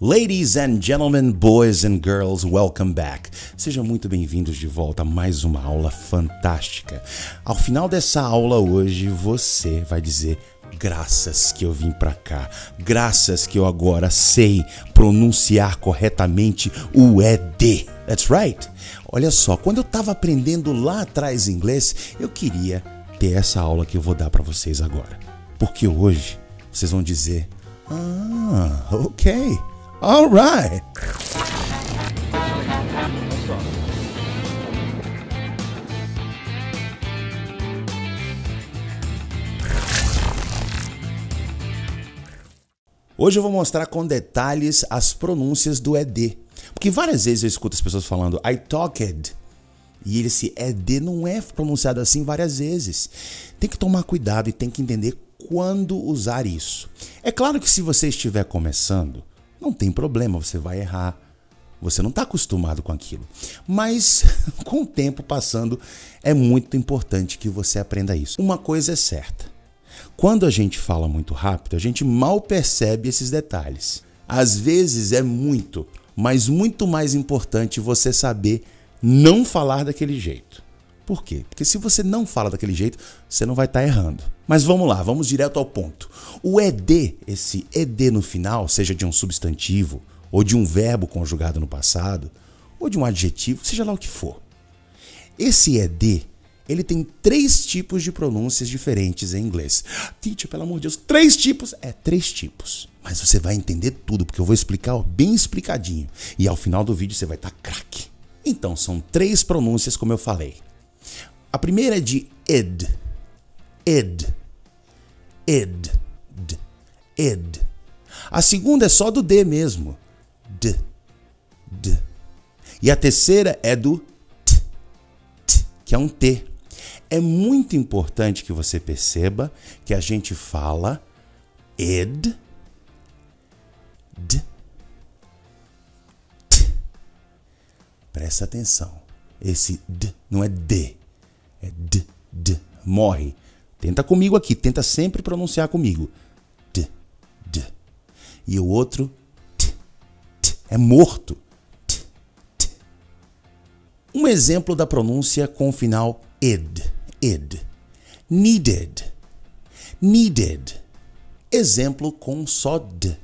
Ladies and gentlemen, boys and girls, welcome back. Sejam muito bem-vindos de volta a mais uma aula fantástica. Ao final dessa aula hoje, você vai dizer graças que eu vim pra cá, graças que eu agora sei pronunciar corretamente o ED. That's right. Olha só, quando eu tava aprendendo lá atrás inglês, eu queria ter essa aula que eu vou dar pra vocês agora. Porque hoje vocês vão dizer, ok. All right. Hoje eu vou mostrar com detalhes as pronúncias do ED. Porque várias vezes eu escuto as pessoas falando I talked. E esse ED não é pronunciado assim várias vezes. Tem que tomar cuidado e tem que entender quando usar isso. É claro que se você estiver começando, não tem problema, você vai errar. Você não está acostumado com aquilo. Mas, com o tempo passando, é muito importante que você aprenda isso. Uma coisa é certa. Quando a gente fala muito rápido, a gente mal percebe esses detalhes. Às vezes é muito, mas muito mais importante você saber não falar daquele jeito. Por quê? Porque se você não fala daquele jeito, você não vai estar errando. Mas vamos lá, vamos direto ao ponto. O ED, esse ED no final, seja de um substantivo, ou de um verbo conjugado no passado, ou de um adjetivo, seja lá o que for. Esse ED, ele tem 3 tipos de pronúncias diferentes em inglês. Teacher, pelo amor de Deus, 3 tipos? É, 3 tipos. Mas você vai entender tudo, porque eu vou explicar bem explicadinho. E ao final do vídeo você vai estar craque. Então, são 3 pronúncias, como eu falei. A primeira é de id. Id. Id. D. Id. A segunda é só do D mesmo. D. D. E a terceira é do T. T, que é um T. É muito importante que você perceba que a gente fala id, d, t. Presta atenção. Esse d não é D. É d, d. Morre. Tenta comigo aqui. Tenta sempre pronunciar comigo. D, d. E o outro, t, t. É morto. T, t. Um exemplo da pronúncia com o final id. Id. Needed. Needed. Exemplo com só d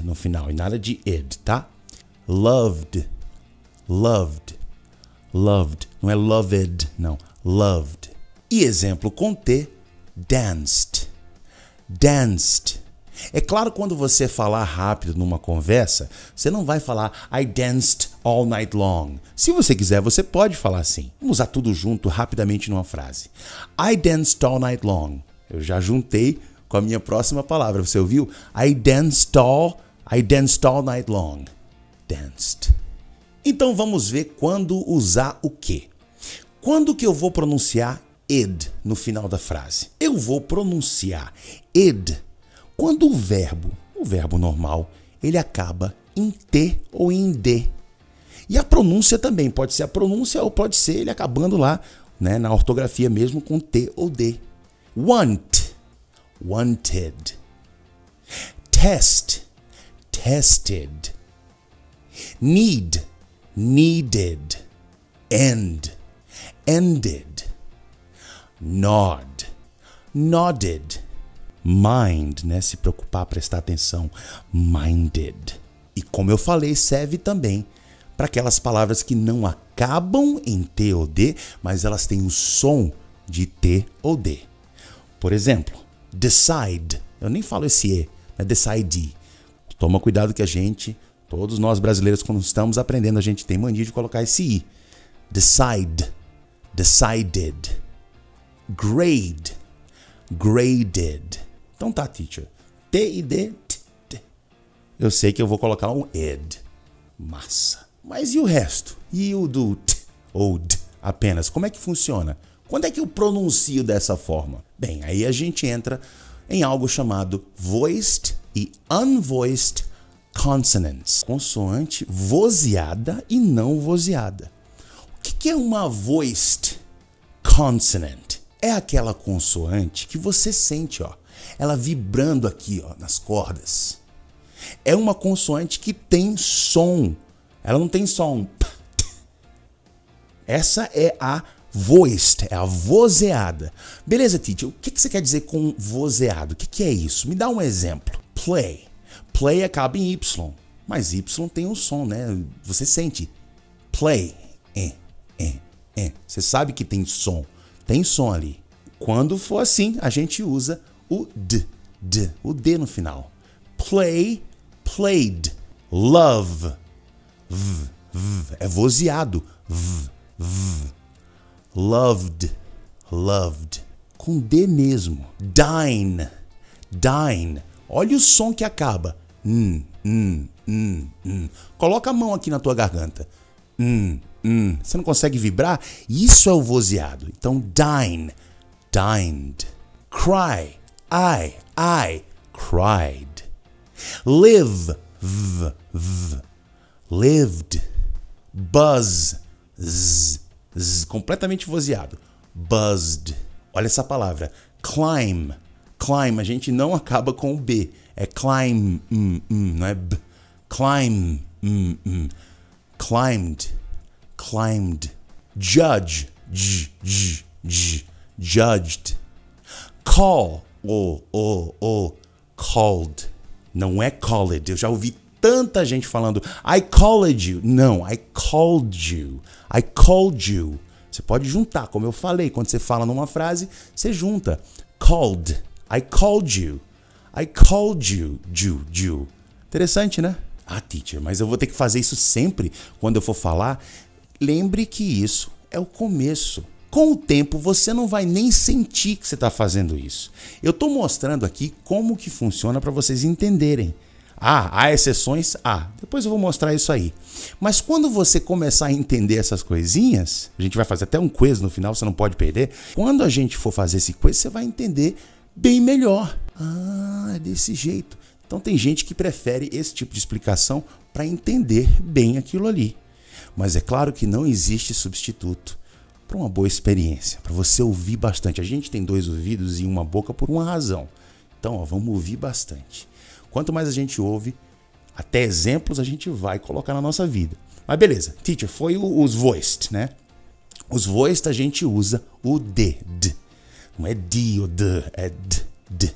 no final e nada de id, tá? Loved. Loved. Loved. Não é loved, não. Loved. E exemplo com T, danced. Danced. É claro, quando você falar rápido numa conversa, você não vai falar I danced all night long. Se você quiser, você pode falar assim. Vamos usar tudo junto rapidamente numa frase. I danced all night long. Eu já juntei com a minha próxima palavra. Você ouviu? I danced all night long. Danced. Então vamos ver quando usar o quê. Quando que eu vou pronunciar id no final da frase? Eu vou pronunciar id quando o verbo normal, ele acaba em T ou em D. E a pronúncia também, pode ser a pronúncia ou pode ser ele acabando lá, né, na ortografia mesmo com T ou D. Want, wanted. Test, tested. Need, needed. End, ended. Nod, nodded. Mind, né? Se preocupar, prestar atenção. Minded. E como eu falei, serve também para aquelas palavras que não acabam em T ou D, mas elas têm o som de T ou D. Por exemplo, decide. Eu nem falo esse E, é decide. Toma cuidado que todos nós brasileiros, quando estamos aprendendo, a gente tem mania de colocar esse I. Decide. Decided. Grade. Graded. Então tá, teacher. T e D. T. Eu sei que eu vou colocar um ed. Massa. Mas e o resto? E o do t ou d apenas? Como é que funciona? Quando é que eu pronuncio dessa forma? Bem, aí a gente entra em algo chamado voiced e unvoiced consonants. Consoante vozeada e não vozeada. O que é uma voiced consonant? É aquela consoante que você sente, ó, ela vibrando aqui, ó, nas cordas. É uma consoante que tem som. Ela não tem som. Essa é a voiced, é a vozeada. Beleza, teacher, o que você quer dizer com vozeado? O que é isso? Me dá um exemplo. Play. Play acaba em Y, mas Y tem um som, né? Você sente. Play. Você sabe que tem som. Tem som ali. Quando for assim, a gente usa o o D no final. Play, played. Love. É vozeado. Loved, loved. Com D mesmo. Dine. Olha o som que acaba. Coloca a mão aqui na tua garganta. Você não consegue vibrar? Isso é o vozeado. Então, dine, dined. Cry, I cried. Live, lived. Buzz, completamente vozeado. Buzzed. Olha essa palavra. Climb, a gente não acaba com o B. É climb, não é B. Climb, climbed. Judge, judged. Call, called. Não é called. Eu já ouvi tanta gente falando I called you. Não, I called you. Você pode juntar, como eu falei, quando você fala numa frase, você junta. Called. I called you. You. Interessante, né? Ah, teacher, mas eu vou ter que fazer isso sempre quando eu for falar. Lembre que isso é o começo. Com o tempo, você não vai nem sentir que você está fazendo isso. Eu estou mostrando aqui como que funciona para vocês entenderem. Há exceções? Depois eu vou mostrar isso aí. Mas quando você começar a entender essas coisinhas, a gente vai fazer até um quiz no final, você não pode perder. Quando a gente for fazer esse quiz, você vai entender bem melhor. É desse jeito. Então tem gente que prefere esse tipo de explicação para entender bem aquilo ali. Mas é claro que não existe substituto para uma boa experiência, para você ouvir bastante. A gente tem 2 ouvidos e uma boca por uma razão. Então, vamos ouvir bastante. Quanto mais a gente ouve, até exemplos a gente vai colocar na nossa vida. Mas beleza, teacher, foi os voiced, né? Os voiced a gente usa o D. Não é D ou D, é D.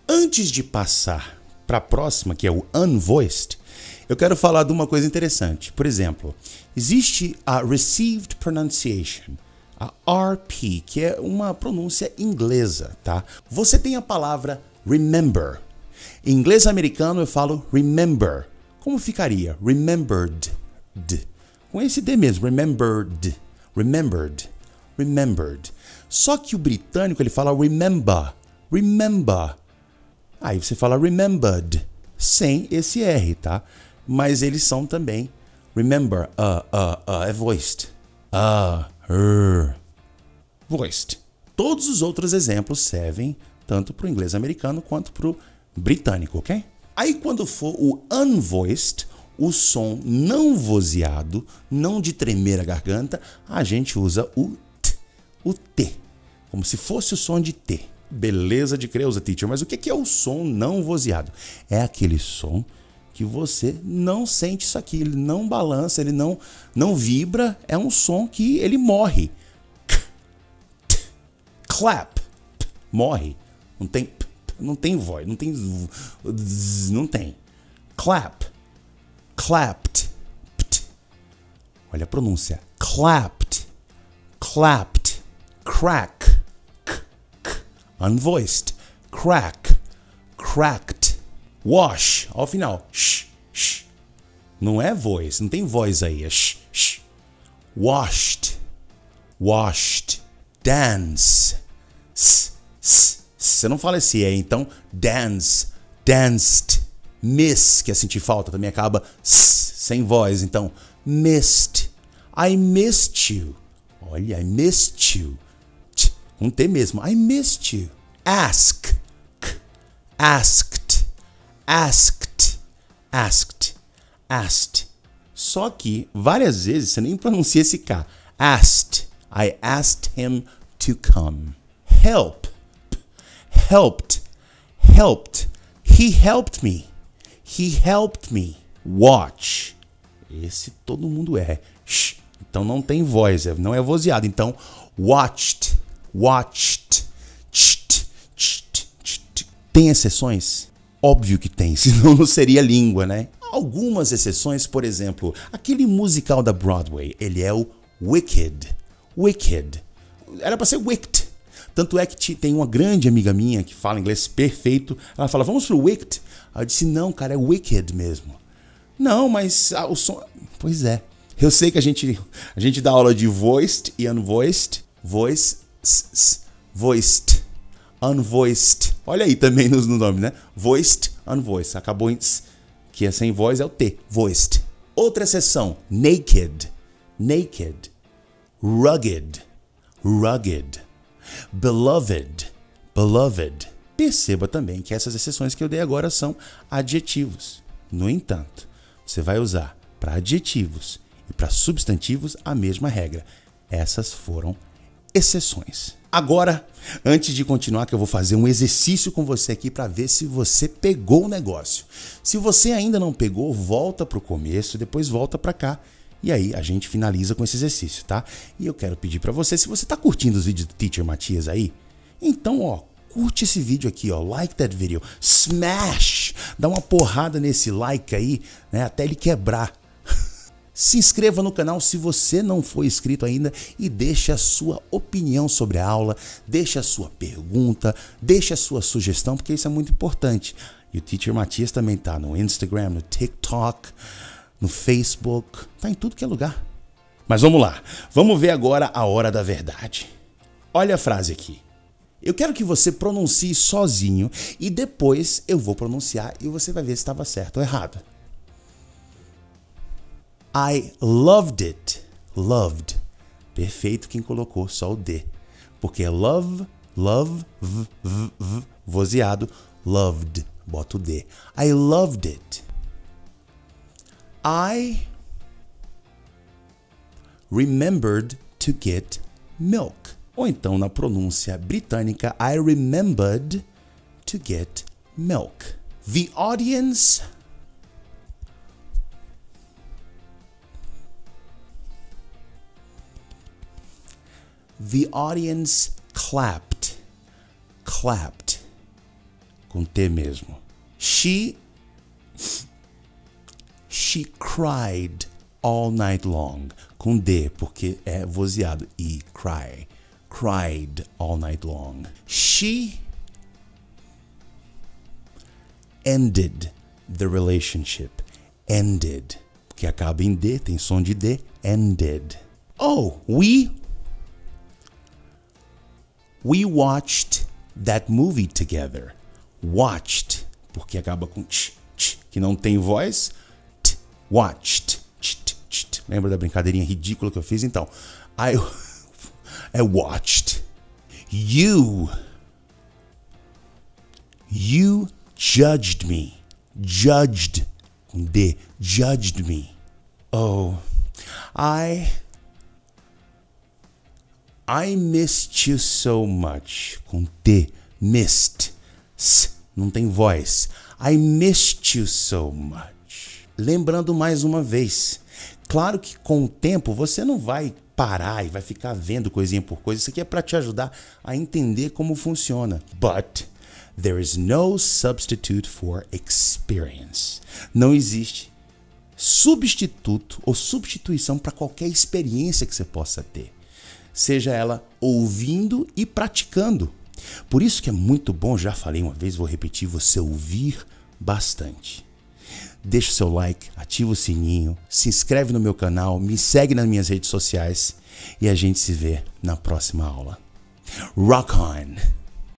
Antes de passar para a próxima, que é o unvoiced, eu quero falar de uma coisa interessante. Por exemplo, existe a Received Pronunciation, a RP, que é uma pronúncia inglesa, tá? Você tem a palavra remember. Em inglês americano eu falo remember. Como ficaria? Remembered. Com esse D mesmo, remembered. Só que o britânico ele fala remember. Aí você fala remembered, sem esse R, tá? Mas eles são também remember, é voiced. Voiced. Todos os outros exemplos servem tanto para o inglês americano quanto para o britânico, ok? Aí quando for o unvoiced, o som não vozeado, não de tremer a garganta, a gente usa o T, como se fosse o som de T. Beleza de creusa, teacher, mas o que é o som não vozeado? É aquele som que você não sente isso aqui, ele não balança, ele não vibra, é um som que ele morre. Clap, morre, não tem voz, não tem. Clapped, olha a pronúncia, clapped, crack, unvoiced, cracked, wash, ao final, não é voz, não tem voz aí, é washed, dance, você não fala esse é, então danced, miss, que é sentir falta, também acaba sem voz, então missed, I missed you, olha, I missed you, um T mesmo, I missed you, asked, só que várias vezes você nem pronuncia esse K, asked, I asked him to come, helped, he helped me, He helped me. Watch. Esse todo mundo é. Shh. Então não tem voz, não é vozeado. Então, watched. Watched. Tem exceções? Óbvio que tem, senão não seria língua, né? Algumas exceções, por exemplo, aquele musical da Broadway, ele é o Wicked. Wicked. Era pra ser Wicked. Tanto é que tem uma grande amiga minha que fala inglês perfeito. Ela fala, vamos pro Wicked? Aí eu disse, não, cara, é Wicked mesmo. Não, mas o som... Pois é. Eu sei que a gente dá aula de voiced e unvoiced. Voiced, voiced, unvoiced. Olha aí também no nome, né? Voiced, unvoiced. Acabou em... que é sem voz, é o T. Voiced. Outra exceção. Naked. Naked. Rugged. Rugged. Beloved. Beloved. Perceba também que essas exceções que eu dei agora são adjetivos. No entanto, você vai usar para adjetivos e para substantivos a mesma regra. Essas foram exceções. Agora, antes de continuar, que eu vou fazer um exercício com você aqui para ver se você pegou o negócio. Se você ainda não pegou, volta para o começo, depois volta para cá. E aí a gente finaliza com esse exercício, tá? E eu quero pedir para você, se você está curtindo os vídeos do Teacher Matias aí, então, ó, curte esse vídeo aqui, ó, like that video, smash, dá uma porrada nesse like aí, né, até ele quebrar. Se inscreva no canal se você não for inscrito ainda e deixe a sua opinião sobre a aula, deixe a sua pergunta, deixe a sua sugestão, porque isso é muito importante. E o Teacher Matias também tá no Instagram, no TikTok, no Facebook, tá em tudo que é lugar. Mas vamos lá, vamos ver agora a hora da verdade. Olha a frase aqui. Eu quero que você pronuncie sozinho e depois eu vou pronunciar e você vai ver se estava certo ou errado. I loved it. Loved. Perfeito quem colocou só o D. Porque é love, vozeado, loved. Bota o D. I loved it. I remembered to get milk. Ou então na pronúncia britânica, I remembered to get milk. The audience clapped. Clapped. Com T mesmo. She cried all night long. Com D, porque é vozeado. E cry. Cried all night long. She ended the relationship. Ended. Que acaba em D, tem som de D. Ended. Oh, we watched that movie together. Watched, porque acaba com tch, que não tem voz. Watched. Lembra da brincadeirinha ridícula que eu fiz? Então, I watched. You judged me. Judged, com D. Judged me. Oh, I missed you so much. Com T. Missed. S, não tem voz. I missed you so much. Lembrando mais uma vez. Claro que com o tempo você não vai parar e vai ficar vendo coisinha por coisa. Isso aqui é para te ajudar a entender como funciona. But there is no substitute for experience. Não existe substituto ou substituição para qualquer experiência que você possa ter. Seja ela ouvindo e praticando. Por isso que é muito bom, já falei uma vez, vou repetir, você ouvir bastante. Deixa o seu like, ativa o sininho, se inscreve no meu canal, me segue nas minhas redes sociais e a gente se vê na próxima aula. Rock on!